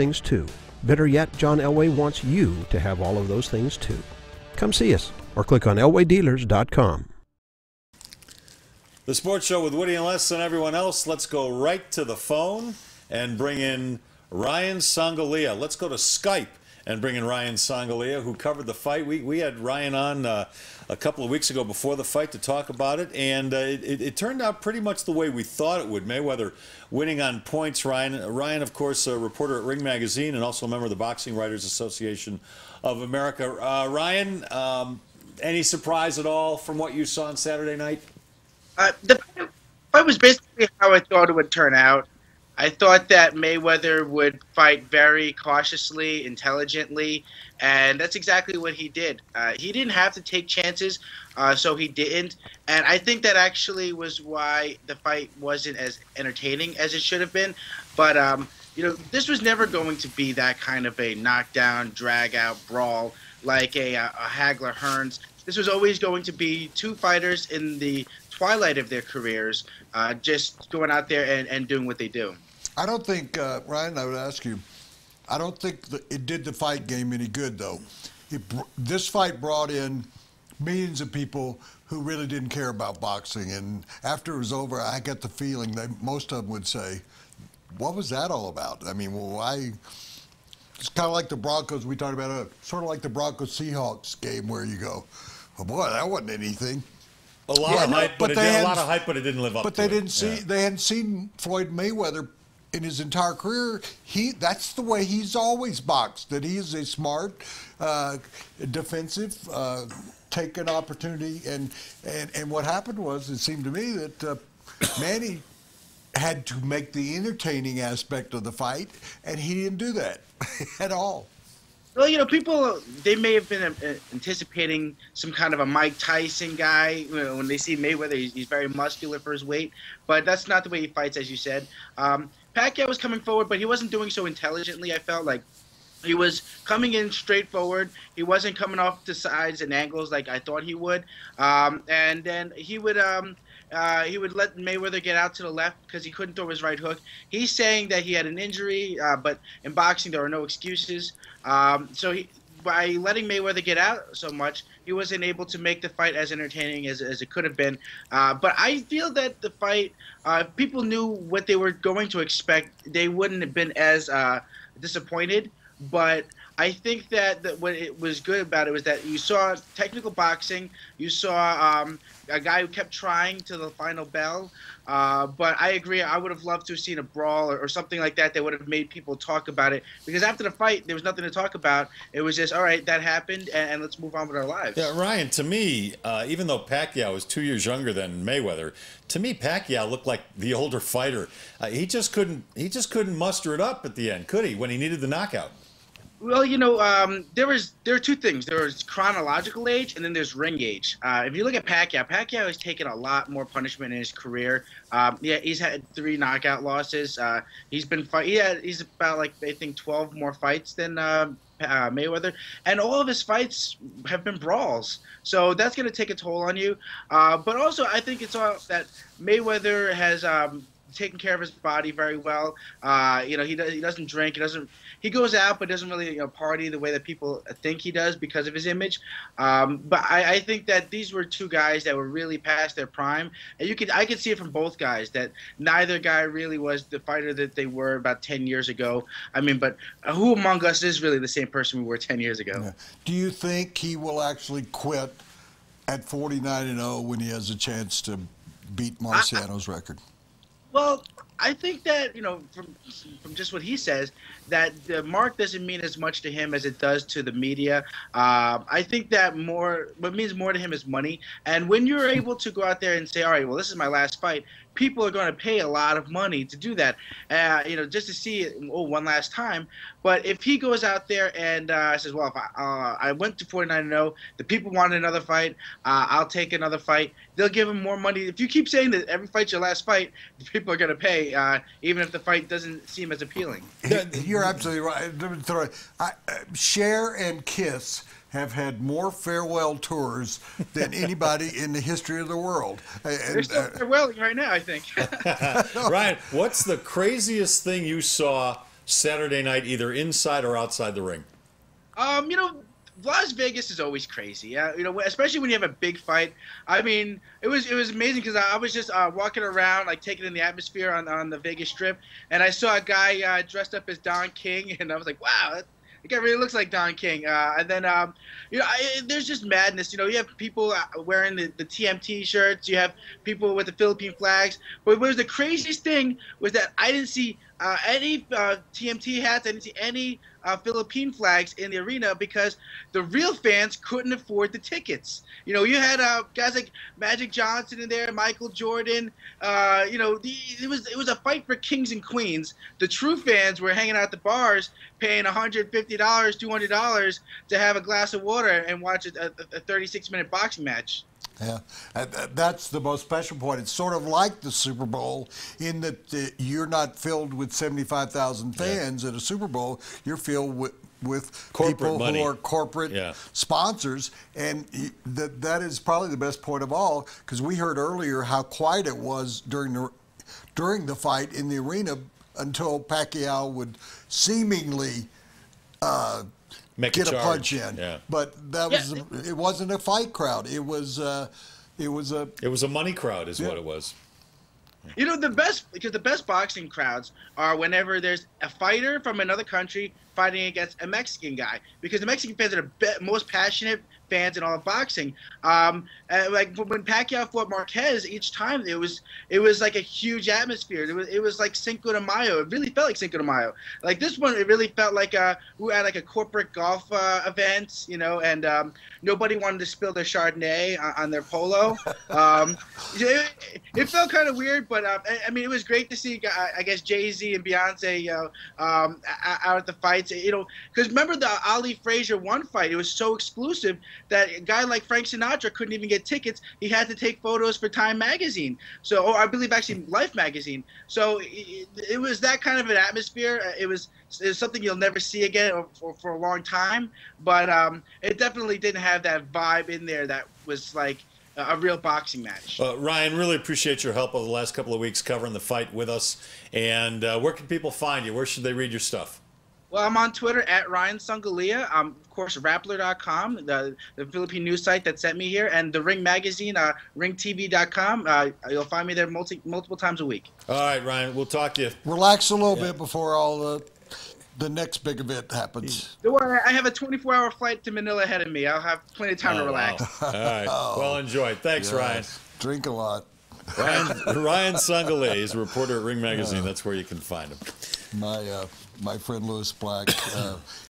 things too. Better yet, John Elway wants you to have all of those things too. Come see us or click on elwaydealers.com. The Sports Show with Woody and Les and everyone else. Let's go right to the phone and bring in Ryan Songalia. Let's go to Skype and bring in Ryan Songalia, who covered the fight. We had Ryan on a couple of weeks ago before the fight to talk about it, and it turned out pretty much the way we thought it would. Mayweather winning on points. Ryan, of course, a reporter at Ring Magazine and also a member of the Boxing Writers Association of America. Ryan, any surprise at all from what you saw on Saturday night? The fight was basically how I thought it would turn out. I thought that Mayweather would fight very cautiously, intelligently, and that's exactly what he did. He didn't have to take chances, so he didn't. And I think that actually was why the fight wasn't as entertaining as it should have been. But, this was never going to be that kind of a knockdown, drag-out brawl like a Hagler-Hearns. This was always going to be two fighters in the twilight of their careers, just going out there and doing what they do. I don't think, Ryan, I would ask you, I don't think it did the fight game any good, though. This fight brought in millions of people who really didn't care about boxing. And after it was over, I got the feeling that most of them would say, what was that all about? I mean, why? It's kind of like the Broncos we talked about, sort of like the Broncos-Seahawks game where you go, oh, boy, that wasn't anything. A lot of hype, but it didn't live up to it. But they didn't see, they hadn't seen Floyd Mayweather in his entire career. That's the way he's always boxed, that he is a smart, defensive, take an opportunity. And what happened was, it seemed to me that Manny had to make the entertaining aspect of the fight, and he didn't do that at all. Well, people, they may have been anticipating some kind of a Mike Tyson guy. When they see Mayweather, he's very muscular for his weight, but that's not the way he fights, as you said. Pacquiao was coming forward, but he wasn't doing so intelligently. I felt like he was coming in straightforward. He wasn't coming off the sides and angles like I thought he would. And then he would let Mayweather get out to the left because he couldn't throw his right hook. He's saying that he had an injury, but in boxing there are no excuses. So by letting Mayweather get out so much, he wasn't able to make the fight as entertaining as it could have been. But I feel that the fight, people knew what they were going to expect. They wouldn't have been as disappointed. But I think that what it was good about it was that you saw technical boxing. You saw a guy who kept trying to the final bell. But I agree. I would have loved to have seen a brawl or something like that that would have made people talk about it. Because after the fight, there was nothing to talk about. It was just, all right, that happened, and let's move on with our lives. Yeah, Ryan, to me, even though Pacquiao is 2 years younger than Mayweather, to me, Pacquiao looked like the older fighter. He just couldn't muster it up at the end, could he, when he needed the knockout? Well, there are two things. There's chronological age, and then there's ring age. If you look at Pacquiao has taken a lot more punishment in his career. He's had 3 knockout losses. He's about I think 12 more fights than Mayweather, and all of his fights have been brawls. So that's going to take a toll on you. But also, I think it's all that Mayweather has taken care of his body very well. He doesn't drink. He goes out, but doesn't really party the way that people think he does because of his image. But I think that these were two guys that were really past their prime, and I could see it from both guys that neither guy really was the fighter that they were about 10 years ago. I mean, but who among us is really the same person we were 10 years ago? Yeah. Do you think he will actually quit at 49-0 when he has a chance to beat Marciano's record? Well, I think that, from just what he says, that the mark doesn't mean as much to him as it does to the media. I think that what means more to him is money. And when you're able to go out there and say, all right, well, this is my last fight, people are going to pay a lot of money to do that, just to see it one last time. But if he goes out there and says, well, if I went to 49-0, the people wanted another fight, I'll take another fight, they'll give him more money. If you keep saying that every fight's your last fight, the people are going to pay, even if the fight doesn't seem as appealing. You're absolutely right. Cher and Kiss have had more farewell tours than anybody in the history of the world. They're still farewelling right now, I think. Ryan, what's the craziest thing you saw Saturday night, either inside or outside the ring? You know, Las Vegas is always crazy. You know, especially when you have a big fight. I mean, it was amazing because I was just walking around, like taking in the atmosphere on the Vegas Strip, and I saw a guy dressed up as Don King, and I was like, wow, the guy really looks like Don King. And then, you know, there's just madness. You know, you have people wearing the TMT shirts. You have people with the Philippine flags. But what was the craziest thing was that I didn't see any TMT hats. I didn't see any Philippine flags in the arena because the real fans couldn't afford the tickets. You know, you had guys like Magic Johnson in there, Michael Jordan. You know, it was a fight for kings and queens. The true fans were hanging out at the bars, paying $150, $200 to have a glass of water and watch a 36-minute boxing match. Yeah, that's the most special point. It's sort of like the Super Bowl in that you're not filled with 75,000 fans at a Super Bowl. You're filled with corporate people money. Who are corporate sponsors, and that is probably the best point of all, because we heard earlier how quiet it was during the fight in the arena until Pacquiao would seemingly get a punch in, but that was it wasn't a fight crowd. It was a money crowd, is what it was. You know, the best boxing crowds are whenever there's a fighter from another country fighting against a Mexican guy, because the Mexican fans are the most passionate fans in all of boxing. Like when Pacquiao fought Marquez, each time it was like a huge atmosphere. It was like Cinco de Mayo. It really felt like Cinco de Mayo. Like this one, it really felt like we were at like a corporate golf event, you know, and nobody wanted to spill their Chardonnay on their polo. It felt kind of weird, but I mean, it was great to see, I guess, Jay-Z and Beyonce out at the fights. You know, because remember the Ali Frazier one fight? It was so exclusive that a guy like Frank Sinatra couldn't even get tickets. He had to take photos for Time magazine, or I believe actually Life magazine. So it was that kind of an atmosphere. It was something you'll never see again for a long time. But it definitely didn't have that vibe in there that was like a real boxing match. Ryan, really appreciate your help over the last couple of weeks covering the fight with us. And where can people find you? Where should they read your stuff? Well, I'm on Twitter at Ryan Songalia. Of course, Rappler.com, the Philippine news site that sent me here, and the Ring magazine, ringtv.com. You'll find me there multiple times a week. All right, Ryan, we'll talk to you. Relax a little bit before all the next big event happens. Don't worry, I have a 24-hour flight to Manila ahead of me. I'll have plenty of time to relax. Wow. All right. Well enjoyed. Thanks, Ryan. Drink a lot. Ryan Songalia is a reporter at Ring Magazine. That's where you can find him. My friend Louis Black